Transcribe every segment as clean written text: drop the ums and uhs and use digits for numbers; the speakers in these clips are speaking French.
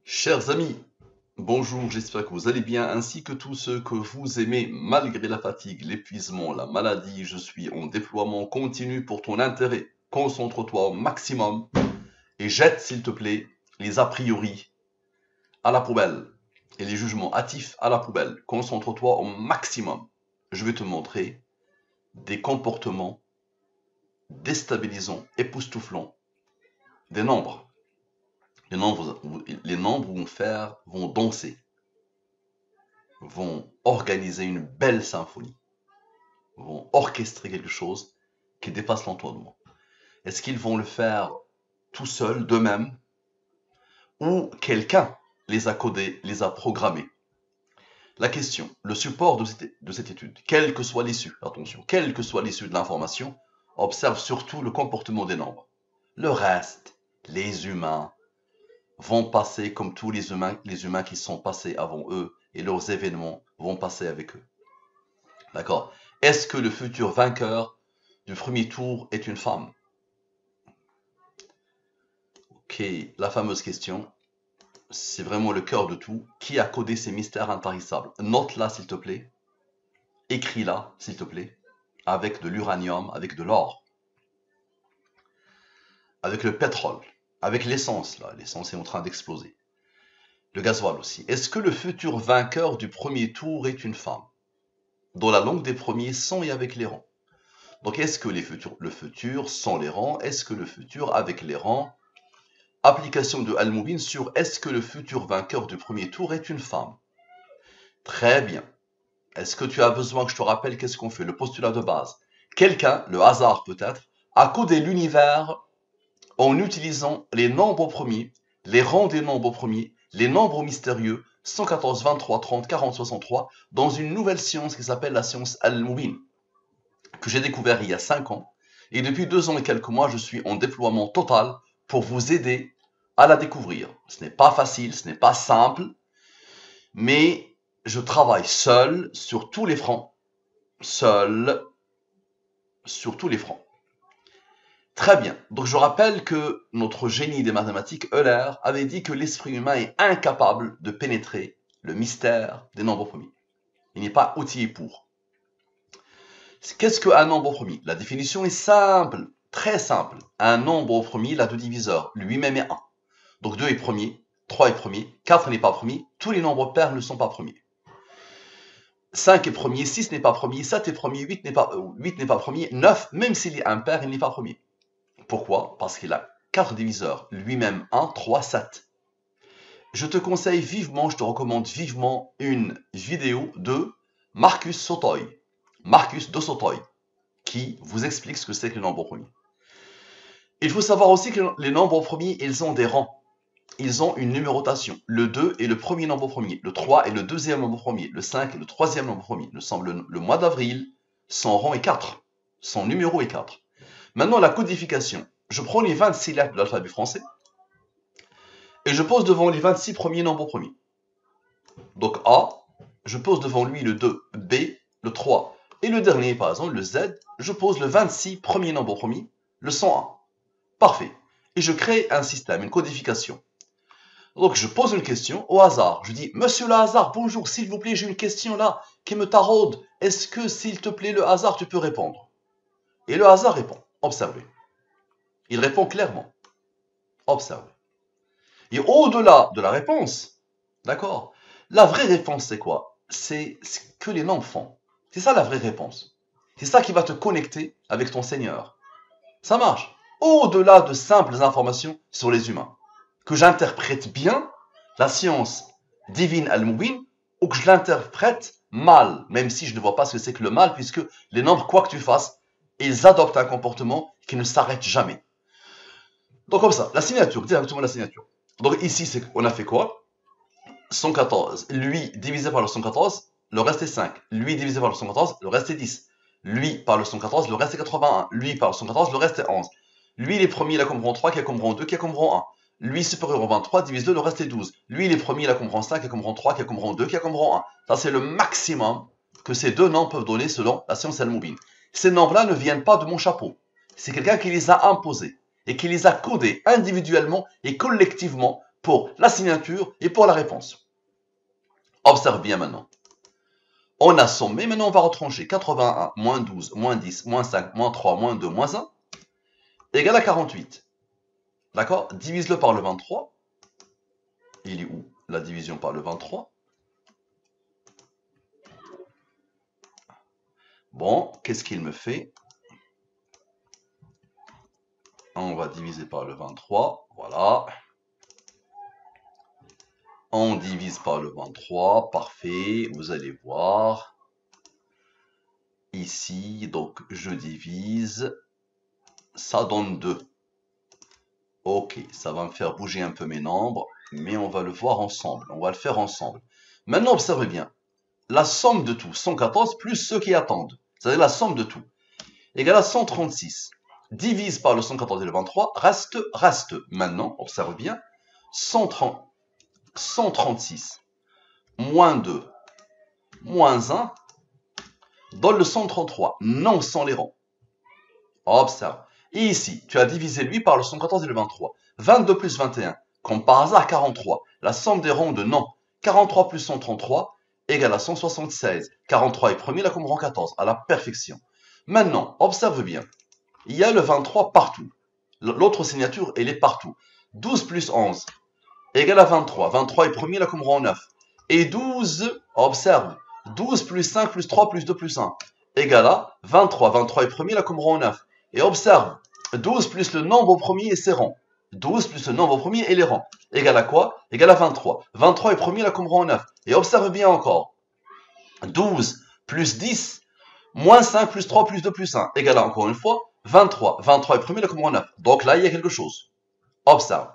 Chers amis, bonjour, j'espère que vous allez bien, ainsi que tous ceux que vous aimez malgré la fatigue, l'épuisement, la maladie. Je suis en déploiement continu pour ton intérêt. Concentre-toi au maximum et jette, s'il te plaît, les a priori à la poubelle et les jugements hâtifs à la poubelle. Concentre-toi au maximum. Je vais te montrer des comportements déstabilisants, époustouflants, des nombres. Les nombres vont danser, vont organiser une belle symphonie, vont orchestrer quelque chose qui dépasse l'entendement. Est-ce qu'ils vont le faire tout seuls, d'eux-mêmes, ou quelqu'un les a codés, les a programmés? La question, le support de cette étude, quelle que soit l'issue, attention, quelle que soit l'issue de l'information, observe surtout le comportement des nombres. Le reste, les humains, vont passer comme tous les humains qui sont passés avant eux, et leurs événements vont passer avec eux. D'accord? Est-ce que le futur vainqueur du premier tour est une femme? Ok, la fameuse question, c'est vraiment le cœur de tout. Qui a codé ces mystères intarissables? Note-la, s'il te plaît. Écris-la, s'il te plaît. Avec de l'uranium, avec de l'or, avec le pétrole, avec l'essence, là. L'essence est en train d'exploser. Le gasoil aussi. Est-ce que le futur vainqueur du premier tour est une femme? Dans la langue des premiers, sans et avec les rangs. Donc, est-ce que le futur sans les rangs? Est-ce que le futur avec les rangs? Application de Al-Moubin sur est-ce que le futur vainqueur du premier tour est une femme? Très bien. Est-ce que tu as besoin que je te rappelle qu'est-ce qu'on fait? Le postulat de base. Quelqu'un, le hasard peut-être, a codé l'univers en utilisant les nombres premiers, les rangs des nombres premiers, les nombres mystérieux 114, 23, 30, 40, 63 dans une nouvelle science qui s'appelle la science Al-Moubin, que j'ai découvert il y a 5 ans. Et depuis 2 ans et quelques mois, je suis en déploiement total pour vous aider à la découvrir. Ce n'est pas facile, ce n'est pas simple, mais je travaille seul sur tous les fronts. Seul sur tous les fronts. Très bien. Donc je rappelle que notre génie des mathématiques, Euler, avait dit que l'esprit humain est incapable de pénétrer le mystère des nombres premiers. Il n'est pas outillé pour. Qu'est-ce qu'un nombre premier? La définition est simple, très simple. Un nombre premier, il a deux diviseurs, lui-même est 1. Donc 2 est premier, 3 est premier, 4 n'est pas premier, tous les nombres pairs ne sont pas premiers. 5 est premier, 6 n'est pas premier, 7 est premier, 8 n'est pas premier, 9, même s'il est impair, il n'est pas premier. Pourquoi? Parce qu'il a 4 diviseurs, lui-même 1, 3, 7. Je te conseille vivement, je te recommande vivement une vidéo de Marcus Sotoy, Marcus de Sotoy, qui vous explique ce que c'est que le nombre premier. Il faut savoir aussi que les nombres premiers, ils ont des rangs. Ils ont une numérotation. Le 2 est le premier nombre premier, le 3 est le deuxième nombre premier, le 5 est le troisième nombre premier. Le mois d'avril, son rang est 4, son numéro est 4. Maintenant, la codification. Je prends les 26 lettres de l'alphabet français et je pose devant les 26 premiers nombres premiers. Donc A, je pose devant lui le 2, B, le 3. Et le dernier, par exemple, le Z, je pose le 26 premier nombre premier, le 101. Parfait. Et je crée un système, une codification. Donc je pose une question au hasard. Je dis, monsieur le hasard, bonjour, s'il vous plaît, j'ai une question là qui me taraude. Est-ce que, s'il te plaît, le hasard, tu peux répondre? Et le hasard répond. Observez. Il répond clairement. Observez. Et au-delà de la réponse, d'accord, la vraie réponse, c'est quoi? C'est ce que les nombres font. C'est ça la vraie réponse. C'est ça qui va te connecter avec ton Seigneur. Ça marche. Au-delà de simples informations sur les humains. Que j'interprète bien la science divine Al-Moubin ou que je l'interprète mal, même si je ne vois pas ce que c'est que le mal, puisque les nombres, quoi que tu fasses, ils adoptent un comportement qui ne s'arrête jamais. Donc comme ça, la signature, directement la signature. Donc ici, on a fait quoi? 114. Lui divisé par le 114, le reste est 5. Lui divisé par le 114, le reste est 10. Lui par le 114, le reste est 81. Lui par le 114, le reste est 11. Lui, il est premier, il a comme rang 3, qui a comme rang 2, qui a comme rang 1. Lui, supérieur au 23, divise 2, le reste est 12. Lui, il est premier, il a comme rang 5, qui a comme rang 3, qui a comme rang 2, qui a comme rang 1. Ça, c'est le maximum que ces deux nombres peuvent donner selon la science Al-Moubin. Ces nombres-là ne viennent pas de mon chapeau. C'est quelqu'un qui les a imposés et qui les a codés individuellement et collectivement pour la signature et pour la réponse. Observe bien maintenant. On a sommé, maintenant on va retrancher 81, moins 12, moins 10, moins 5, moins 3, moins 2, moins 1, égale à 48. D'accord? Divise-le par le 23. Il est où? La division par le 23. Bon, qu'est-ce qu'il me fait? On va diviser par le 23. Voilà. On divise par le 23. Parfait. Vous allez voir. Ici, donc, je divise. Ça donne 2. Ok, ça va me faire bouger un peu mes nombres, mais on va le voir ensemble. On va le faire ensemble. Maintenant, observez bien. La somme de tout, 114 plus ceux qui attendent. C'est-à-dire la somme de tout. Égale à 136. Divise par le 114 et le 23, reste. Maintenant, observe bien. 136 moins 2 moins 1 donne le 133. Non sans les rangs. Observe. Et ici, tu as divisé lui par le 114 et le 23. 22 plus 21, comme par hasard 43. La somme des ronds de non. 43 plus 133 égale à 176. 43 est premier, là comme rang 14, à la perfection. Maintenant, observe bien. Il y a le 23 partout. L'autre signature, elle est partout. 12 plus 11 égale à 23. 23 est premier, là comme rang 9. Et 12, observe. 12 plus 5 plus 3 plus 2 plus 1 égale à 23. 23 est premier, là comme rang 9. Et observe, 12 plus le nombre au premier et ses rangs. 12 plus le nombre au premier et les rangs. Égale à quoi? Égale à 23. 23 est premier, là comme rang 9. Et observe bien encore. 12 plus 10, moins 5 plus 3 plus 2 plus 1. Égale à encore une fois, 23. 23 est premier, là comme rang 9. Donc là, il y a quelque chose. Observe.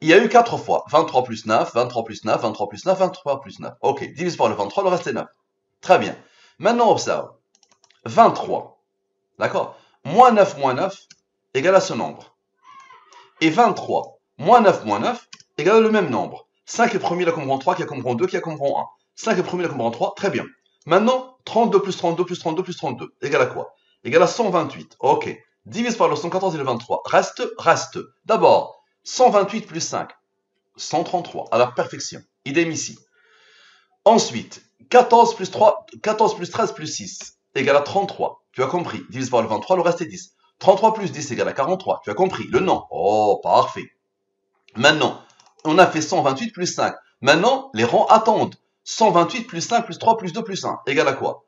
Il y a eu 4 fois. 23 plus 9, 23 plus 9, 23 plus 9, 23 plus 9. Ok, divise par le 23, le reste est 9. Très bien. Maintenant, observe. 23. D'accord? Moins 9 égale à ce nombre. Et 23 moins 9 égale à le même nombre. 5 est premier, là comme rang 3, qui a comme rang 2, qui a comme rang 1. 5 est premier, là comme rang 3, très bien. Maintenant, 32 plus 32 plus 32 plus 32, égale à quoi? Égale à 128. Ok. Divise par le 114 et le 23. Reste. D'abord, 128 plus 5. 133, à la perfection. Idem ici. Ensuite, 14 plus 13 plus 6 égale à 33. Tu as compris. Divise par le 23, le reste est 10. 33 plus 10 égale à 43. Tu as compris. Le nom. Oh, parfait. Maintenant, on a fait 128 plus 5. Maintenant, les rangs attendent. 128 plus 5 plus 3 plus 2 plus 1 égale à quoi?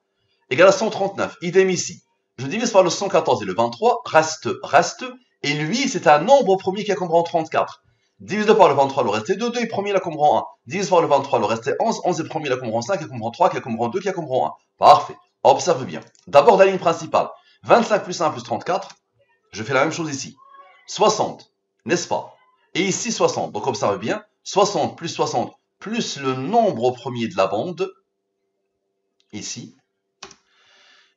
Égale à 139. Idem ici. Je divise par le 114 et le 23. Reste. Et lui, c'est un nombre au premier qui a comme rang 34. Divise par le 23, le reste est 2. 2 est premier, là comme rang 1. Divise par le 23, le reste est 11. 11 est premier, là comme rang 5, qui a comme rang 3, qui a comme rang 2, qui a comme rang 1. Parfait. Observe bien. D'abord la ligne principale. 25 plus 1 plus 34. Je fais la même chose ici. 60, n'est-ce pas? Et ici 60. Donc observe bien. 60 plus le nombre au premier de la bande. Ici.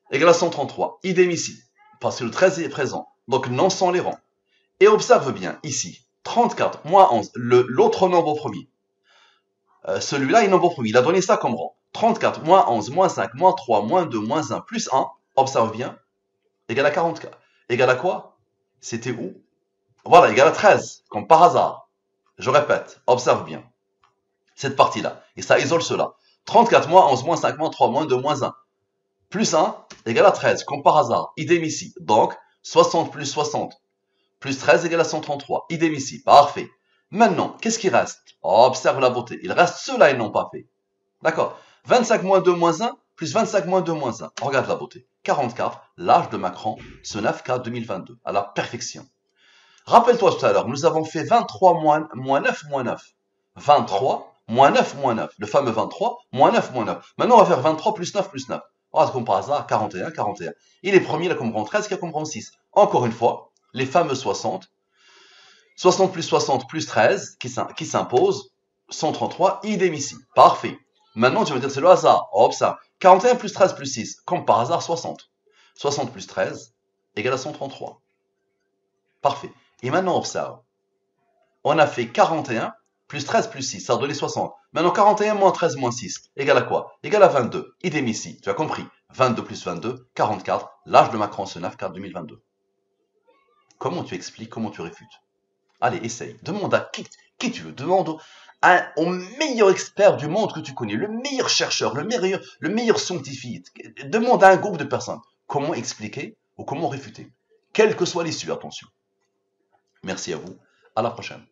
Égale à 133. Idem ici. Parce que le 13 est présent. Donc non sans les rangs. Et observe bien ici. 34 moins 11, l'autre nombre au premier. Celui-là est nombre au premier. Il a donné ça comme rang. 34 moins 11 moins 5 moins 3 moins 2 moins 1 plus 1. Observe bien. Égale à 44. Égale à quoi? C'était où? Voilà, égale à 13. Comme par hasard. Je répète. Observe bien. Cette partie-là. Et ça isole cela. 34 moins 11 moins 5 moins 3 moins 2 moins 1. Plus 1 égale à 13. Comme par hasard. Idem ici. Donc, 60 plus 60. Plus 13 égale à 133. Idem ici. Parfait. Maintenant, qu'est-ce qui reste? Observe la beauté. Il reste ceux-là, ils n'ont pas fait. D'accord. 25 moins 2 moins 1, plus 25 moins 2 moins 1. Regarde la beauté. 44, l'âge de Macron, ce 9K 2022, à la perfection. Rappelle-toi tout à l'heure, nous avons fait 23 moins 9 moins 9. 23 moins 9 moins 9. Le fameux 23 moins 9 moins 9. Maintenant, on va faire 23 plus 9 plus 9. Oh, comme par hasard, 41. Il est premier, là, comme rang 13, qui a comme rang 6. Encore une fois, les fameux 60. 60 plus 13 qui s'impose. 133, idem ici. Parfait. Maintenant, tu vas me dire c'est le hasard. Hop, ça. 41 plus 13 plus 6, comme par hasard, 60. 60 plus 13 égale à 133. Parfait. Et maintenant, observe. On a fait 41 plus 13 plus 6, ça a donné 60. Maintenant, 41 moins 13 moins 6 égale à quoi? Égale à 22. Idem ici. Tu as compris. 22 plus 22, 44. L'âge de Macron, ce 9 4 2022. Comment tu expliques, comment tu réfutes? Allez, essaye. Demande à Qui tu veux? Demande au meilleur expert du monde que tu connais, le meilleur chercheur, le meilleur scientifique. Demande à un groupe de personnes comment expliquer ou comment réfuter. Quelle que soit l'issue, attention. Merci à vous. À la prochaine.